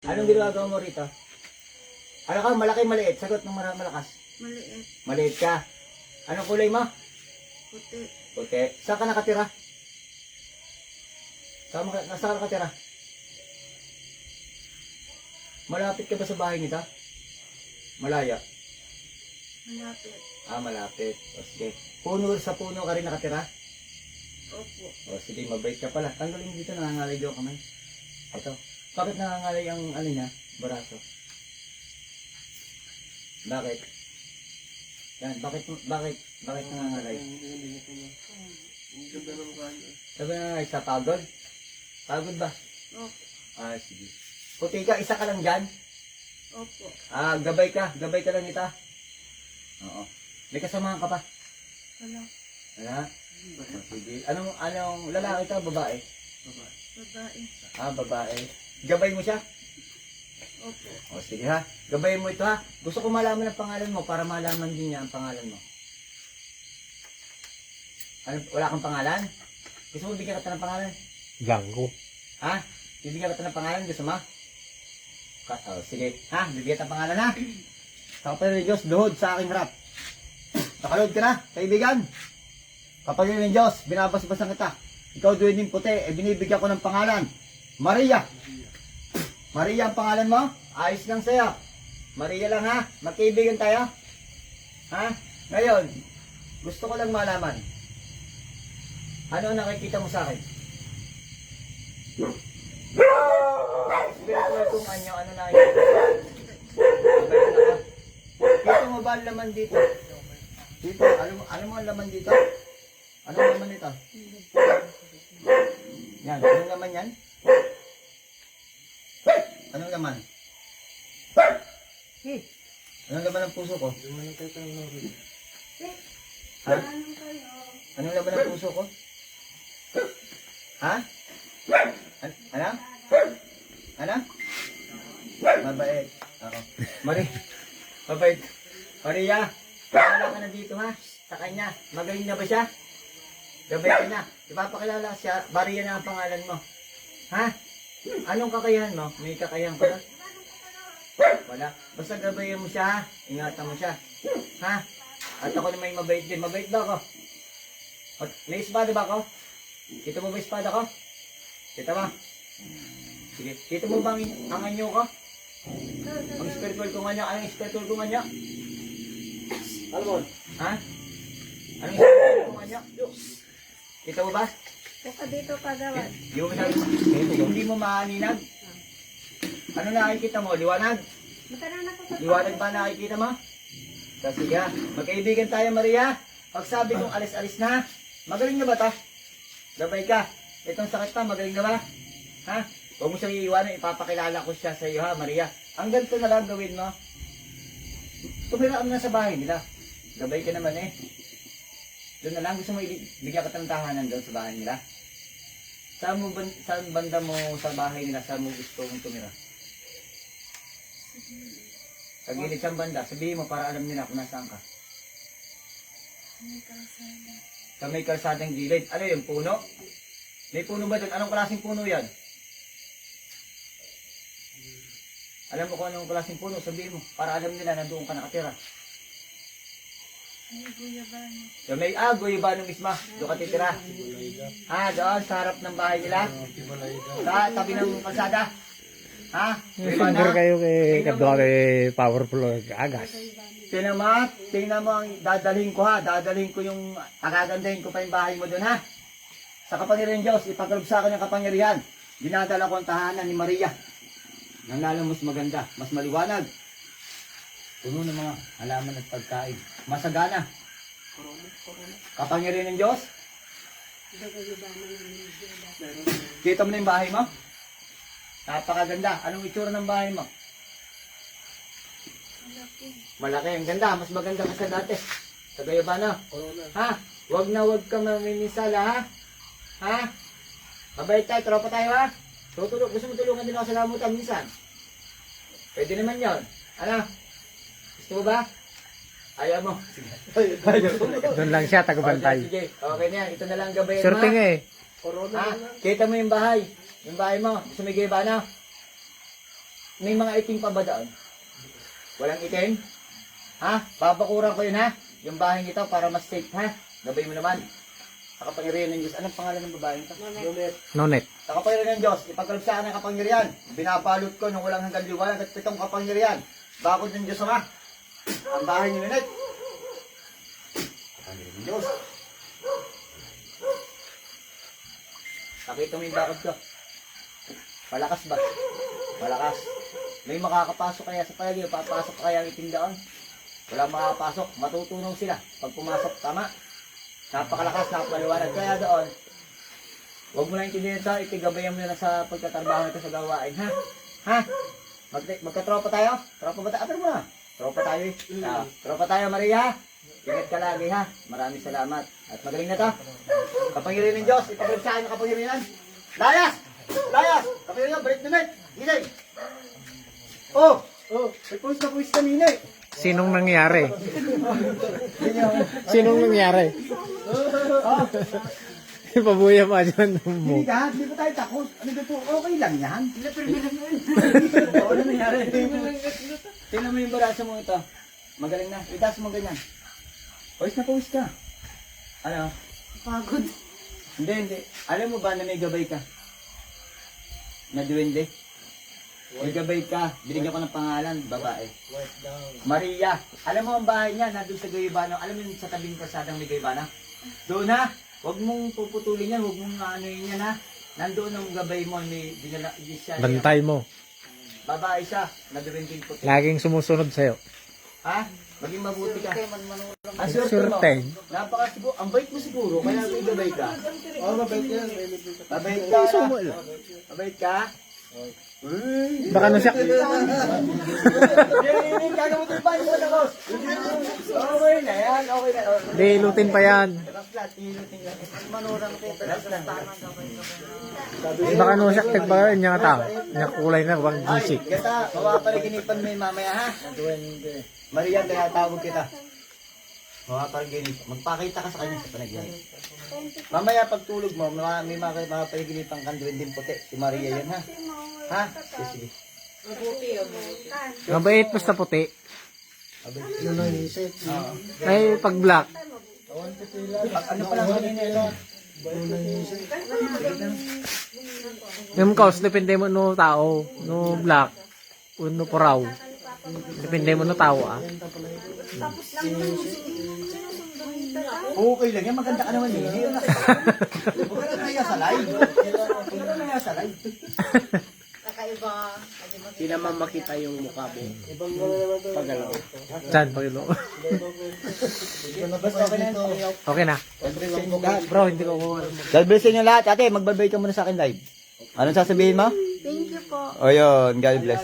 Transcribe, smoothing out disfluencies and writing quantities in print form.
Anong ginagawa mo rito? Ano ka, malaki, maliit? Sagot ng malakas. Maliit. Maliit ka. Anong kulay mo? Puti. Puti. Saan ka nakatira? Saan ka nakatira? Malapit ka ba sa bahay nito? Malaya? Malapit. Ah, malapit. O sige. Puno sa puno ka rin nakatira? Opo. O sige, mabait ka pala. Tanggalin mo dito, nangangalay daw kamay. Ito. Bakit nangangalay ang ano niya? Baraso. Bakit? Yan, bakit nangangalay? Sabi na nga, sa pagod? Pagod ba? Opo. Ah, sige. Puti ka, isa ka lang dyan? Opo. Ah, gabay ka lang ita. Oo. May kasamahan ka pa? Wala. Wala? Oh, sige. Anong lalaki ka, babae? Babae. Ah, babae. Gabay mo siya? Opo. O sige ha, gabayin mo ito ha. Gusto ko malaman ang pangalan mo para malaman din niya ang pangalan mo. Ano, wala kang pangalan? Gusto mo bigyan ka ng pangalan? Blanco. Ha? Bibigyan ka ng pangalan, gusto mo? Sige, ha? Bibigyan ka ng pangalan ha? Sa kapatid ng Diyos, luhod sa aking harap. Nakaluhod ka na, kaibigan. Kapatid ng Diyos, binabasbasan kita. Ikaw doon din puti, binibigyan ko ng pangalan. Maria. Maria ang pangalan mo? Ayos lang sa'yo. Maria lang ha? Magkaibigan tayo? Ha? Ngayon, gusto ko lang malaman. Ano ang nakikita mo sa akin? Spiritual kung ano nakikita mo? Dito mo ba ang laman dito? Dito, alam mo ang laman dito? Anong laman nito? Yan, anong laman yan? Anong laman? Anong laman ng puso ko? Ha? Anong laman ng puso ko? Ha? Ano? Ano? Mabait. Oo. Mabait. Maria, wala ka na dito ha? Sa kanya. Magaling na ba siya? Gabay ka na. Ipapakilala siya. Maria na ang pangalan mo. Ha? Anong kakayahan mo? May kakayahan ka na? Wala. Basta gabayan mo siya ha? Ingatan mo siya. Ha? At ako na may mabait din. Mabait ba ako? May espada ba ako? Kita mo ba espada ko? Kita mo? Sige. Kita mo ba ang anyo ko? Ang spiritual ko nga niya. Anong spiritual ko nga niya? Alam mo? Ha? Anong spiritual ko nga niya? Kita mo ba? Saka dito kagawad. Hindi mo maaninag? Ano nakikita mo? Liwanag? Matanan ako sa Liwanag ba nakikita mo? So, sige, magkaibigan tayo Maria. Pag sabi kong alis-alis na, magaling na ba ta? Gabay ka. Itong sakit pa, magaling na ba? Ha? Huwag mo siyang iiwanan, ipapakilala ko siya sa iyo ha Maria. Ang ganito na lang gawin mo. Tumira ka na sa bahay nila. Gabay ka naman eh. Doon na lang, gusto mo bigyan ka ng tahanan doon sa bahay nila? Saan banda mo sa bahay nila? Saan mo gusto mong tumira? Sa gilid siyang banda. Sabihin mo para alam nila kung nasaan ka. may kalsada. Sa may kalsadang gilid. Ano yung puno? May puno ba doon? Anong klaseng puno yan? Alam mo kung anong klaseng puno? Sabihin mo para alam nila na doon ka nakatira. May guyabano. So may guyabano misma. Doon ka titira. Doon sa harap ng bahay nila. Sa tabi ng kalsada. Finger kayo kay kadwa kay powerful agas. Tingnan mo ang dadalhin ko ha. Dadalhin ko yung, agagandahin ko pa yung bahay mo doon ha. Sa kapangyarihan ng Diyos, ipagkaloob sa akin ang kapangyarihan. Dinadala ko ang tahanan ni Maria. Nang lalo mas maganda, mas maliwanag. Puno ng mga halaman at pagkain. Masagana. Kapangyarihan ng Diyos. Kita mo na yung bahay mo? Napakaganda. Anong itsura ng bahay mo? Malaki. Ang ganda. Mas maganda ka sa dati. Sa Guyabano. Ha? Wag na wag ka mamimisala ha? Ha? Mabait tayo. Tropa tayo ha? Gusto mo tulungan din ako sa gamutan minsan? Pwede naman yon. Ano? Gusto mo ba? Ayaw mo. Doon lang siya, tagabantay. Sige. Okay na yan. Ito na lang gabayan mo. Surting eh. Ha? Kita mo yung bahay. Yung bahay mo. Gusto mo yung Guyabano? may mga itim pa ba doon? Walang itim? Ha? Babakuran ko yun ha? Yung bahay nito para mas safe ha? Gabay mo naman. Sa kapangyarihan ng Diyos. Anong pangalan ng babae nito? Nonet. Sa kapangyarihan ng Diyos, ipagkalipsaan ng kapangyarihan. Binabalot ko nung walang hanggang liwanag at 7 kapangyarihan. Bakod ng Diyos Ama. Ang bahay ni Linet. Kapangyarihan ng Diyos. Nakita mo yung bakod ko. Malakas ba? Malakas. May makakapasok kaya sa palagi. Papasok kaya ang itim doon. Walang makakapasok. Matutunaw sila. Pag pumasok, tama. Napakalakas, napakaliwanag. Kaya doon, huwag mo lang intindihan ito. Itigabayan mo na sa pagtatrabaho nito sa gawain. Ha? Ha? Magkatropa tayo? Tropa ba tayo? Aper mo na. Tropa tayo eh. Tropa tayo, Maria. Ingat ka lagi ha. Maraming salamat. At magaling na to. Kapangyarihan ng Diyos. Ipagkalipsaan ng kapangyarihan. Layas! Layas! Kapangyarihan, balik na net. Gising! Oh! Oh! May puwis na puwis kanina eh. Sinong nangyari? Sinong nangyari? Pabuya pa dyan mo. Hindi ka, hindi pa tayo takot. Ano ba ito? Okay lang yan. Ano nangyari? Tingnan mo yung baraso mo ito. Magaling na. Itas mo ganyan. Pawis na pawis ka. Ano? Pagod. Hindi. Alam mo ba na may gabay ka? Na duwende? May gabay ka. Binigyan ko ng pangalan, babae. Maria. Alam mo ang bahay niya, nandun sa Gayibano. Alam mo yung sa tabing kasadang may Gayibano? Doon ha. Huwag mong puputulin yan. Huwag mong aanoyin yan ha. Nandoon ang gabay mo. May dinala siya. Bantay mo. Babae siya. Na duwende puti. Laging sumusunod sa'yo. Ha? Maging mabuti ka. Ang swerte mo. Surte. Napakasiguro. Ang bait mo siguro. Kaya may gabay ka. Oo, mabait yan. Mabait ka. Mabait ka. Baka no siya. Gagamutin pa yung mga boss. Okay na yan. Okay na. Di, lutin pa yan. Baka no siya. Tagbagan niya nga tao. Niya kulay na. Wag Ay, gisik. gata. Mawapalaginipan mo yung mamaya ha. Maria, kaya tawag kita. Mawapalaginipan. Magpakita ka sa kanya sa panaginip. Mamaya pagtulog mo, may mapalaginipan kang duwending puti. Si Maria yan ha. Ha? Sige. Mabait basta puti. Ay, pag black. Ano pa lang kanina ito? Yung kaos, depende mo no tao. No black. Uno poraw. Depende mo no tao ah. Okay lang yan, maganda ka naman eh. Huwag ka na naya sa live. Huwag ka na naya sa live. Kakaiba. Hindi naman makita yung mukha mo. Pagalaw. Saan, Pangilo? Basta okay na yan. Okay na. Bro, hindi ko kuha. God bless inyo lahat. Ate, magbabay ka muna sa akin live. Anong sasabihin mo? Thank you po. O yun, God bless.